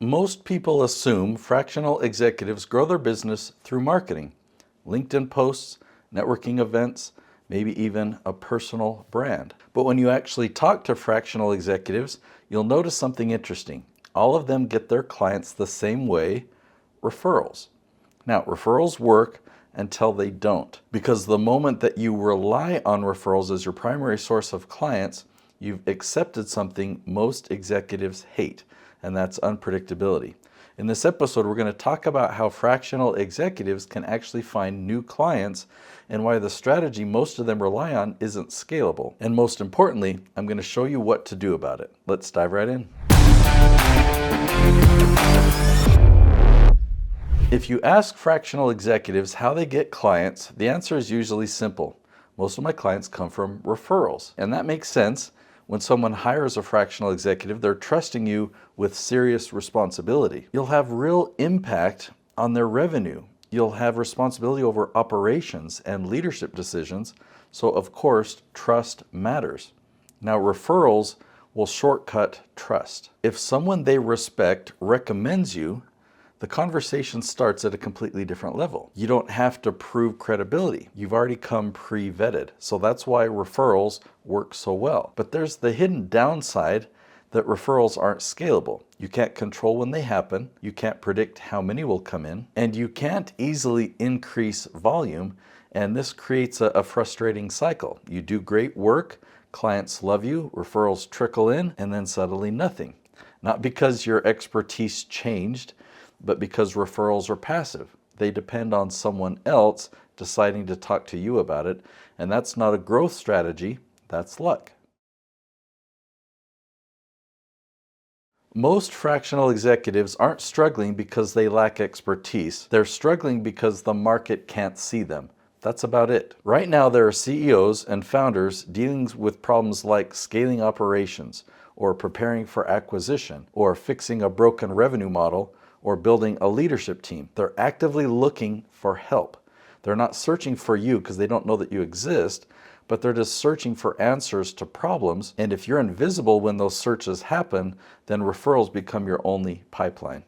Most people assume fractional executives grow their business through marketing, LinkedIn posts, networking events, maybe even a personal brand. But when you actually talk to fractional executives, you'll notice something interesting. All of them get their clients the same way, referrals. Now, referrals work until they don't, because the moment that you rely on referrals as your primary source of clients, you've accepted something most executives hate, and that's unpredictability. In this episode, we're going to talk about how fractional executives can actually find new clients and why the strategy most of them rely on isn't scalable. And most importantly, I'm going to show you what to do about it. Let's dive right in. If you ask fractional executives how they get clients, the answer is usually simple. Most of my clients come from referrals, and that makes sense. When someone hires a fractional executive, they're trusting you with serious responsibility. You'll have real impact on their revenue. You'll have responsibility over operations and leadership decisions, so of course, trust matters. Now, referrals will shortcut trust. If someone they respect recommends you, the conversation starts at a completely different level. You don't have to prove credibility. You've already come pre-vetted. So that's why referrals work so well. But there's the hidden downside that referrals aren't scalable. You can't control when they happen. You can't predict how many will come in. And you can't easily increase volume. And this creates a frustrating cycle. You do great work, clients love you, referrals trickle in, and then suddenly nothing. Not because your expertise changed, but because referrals are passive. They depend on someone else deciding to talk to you about it, and that's not a growth strategy, that's luck. Most fractional executives aren't struggling because they lack expertise. They're struggling because the market can't see them. That's about it. Right now, there are CEOs and founders dealing with problems like scaling operations, or preparing for acquisition, or fixing a broken revenue model, or building a leadership team. They're actively looking for help. They're not searching for you because they don't know that you exist, but they're just searching for answers to problems. And if you're invisible when those searches happen, then referrals become your only pipeline.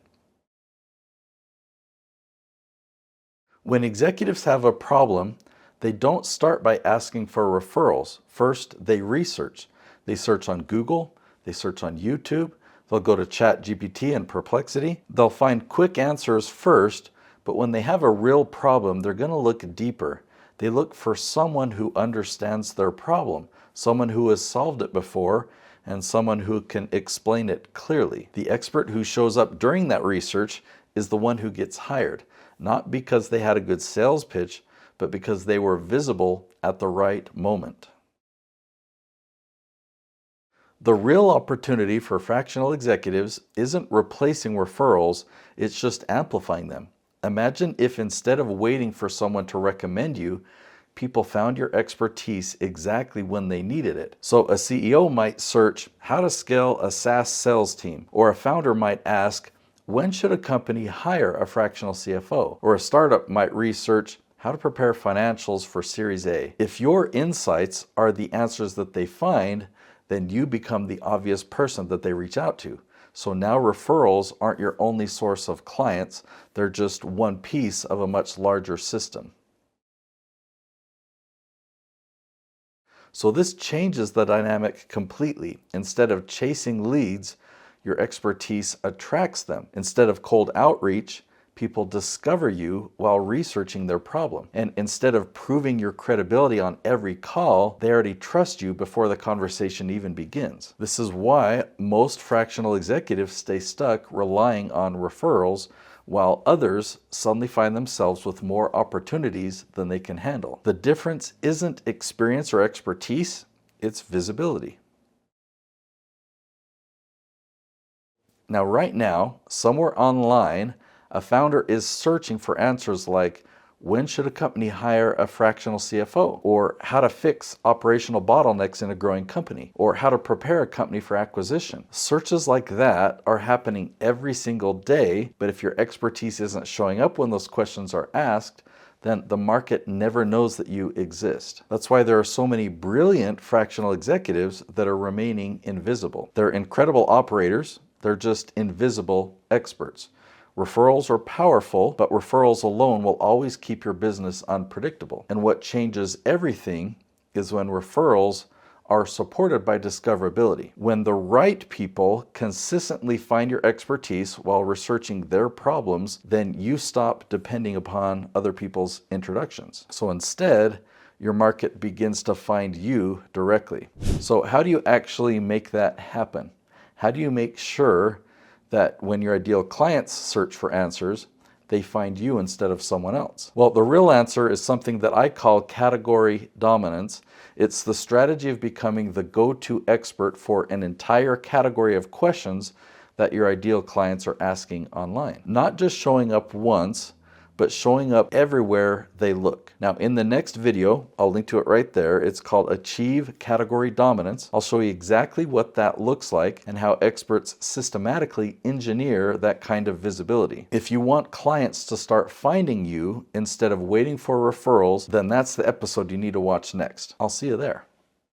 When executives have a problem, they don't start by asking for referrals. First, they research. They search on Google, they search on YouTube, they'll go to ChatGPT and Perplexity. They'll find quick answers first, but when they have a real problem, they're going to look deeper. They look for someone who understands their problem, someone who has solved it before, and someone who can explain it clearly. The expert who shows up during that research is the one who gets hired, not because they had a good sales pitch, but because they were visible at the right moment. The real opportunity for fractional executives isn't replacing referrals, it's just amplifying them. Imagine if instead of waiting for someone to recommend you, people found your expertise exactly when they needed it. So a CEO might search how to scale a SaaS sales team, or a founder might ask, when should a company hire a fractional CFO? Or a startup might research how to prepare financials for Series A. If your insights are the answers that they find, then you become the obvious person that they reach out to. So now referrals aren't your only source of clients, they're just one piece of a much larger system. So this changes the dynamic completely. Instead of chasing leads, your expertise attracts them. Instead of cold outreach, people discover you while researching their problem. And instead of proving your credibility on every call, they already trust you before the conversation even begins. This is why most fractional executives stay stuck relying on referrals, while others suddenly find themselves with more opportunities than they can handle. The difference isn't experience or expertise, it's visibility. Now, right now, somewhere online, a founder is searching for answers like, when should a company hire a fractional CFO? Or how to fix operational bottlenecks in a growing company? Or how to prepare a company for acquisition? Searches like that are happening every single day, but if your expertise isn't showing up when those questions are asked, then the market never knows that you exist. That's why there are so many brilliant fractional executives that are remaining invisible. They're incredible operators. They're just invisible experts. Referrals are powerful, but referrals alone will always keep your business unpredictable. And what changes everything is when referrals are supported by discoverability. When the right people consistently find your expertise while researching their problems, then you stop depending upon other people's introductions. So instead, your market begins to find you directly. So how do you actually make that happen? How do you make sure that when your ideal clients search for answers, they find you instead of someone else? Well, the real answer is something that I call category dominance. It's the strategy of becoming the go-to expert for an entire category of questions that your ideal clients are asking online. Not just showing up once, but showing up everywhere they look. Now, in the next video, I'll link to it right there. It's called Achieve Category Dominance. I'll show you exactly what that looks like and how experts systematically engineer that kind of visibility. If you want clients to start finding you instead of waiting for referrals, then that's the episode you need to watch next. I'll see you there.